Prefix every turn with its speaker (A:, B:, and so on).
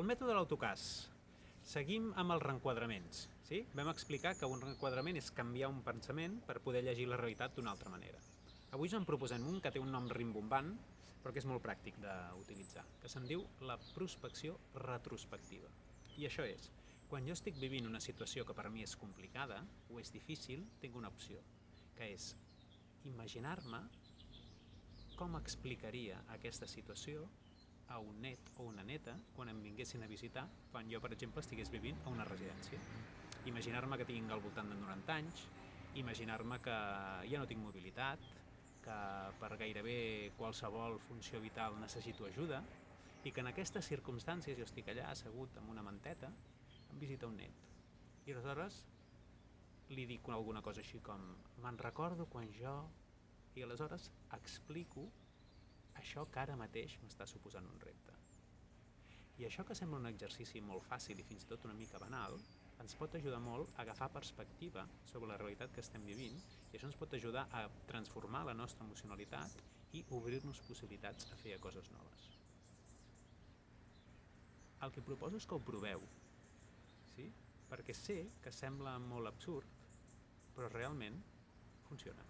A: El mètode de l'autocàs. Seguim amb els reenquadraments. Sí? Vam explicar que un reenquadrament és canviar un pensament per poder llegir la realitat d'una altra manera. Avui us en proposem un que té un nom rimbombant, però que és molt pràctic d'utilitzar, que se'n diu la prospecció retrospectiva. I això és, quan jo estic vivint una situació que per mi és complicada o és difícil, tinc una opció, que és imaginar-me com explicaria aquesta situació a un net o una neta quan em vinguessin a visitar quan jo, per exemple, estigués vivint a una residència. Imaginar-me que tinc al voltant de 90 anys, imaginar-me que ja no tinc mobilitat, que per gairebé qualsevol funció vital necessito ajuda i que en aquestes circumstàncies jo estic allà assegut amb una manteta, em visita un net. I aleshores li dic alguna cosa així com me'n recordo quan jo... I aleshores explico això que ara mateix m'està suposant un repte. I això que sembla un exercici molt fàcil i fins i tot una mica banal, ens pot ajudar molt a agafar perspectiva sobre la realitat que estem vivint i això ens pot ajudar a transformar la nostra emocionalitat i obrir-nos possibilitats a fer coses noves. El que proposo és que ho proveu, sí? Perquè sé que sembla molt absurd, però realment funciona.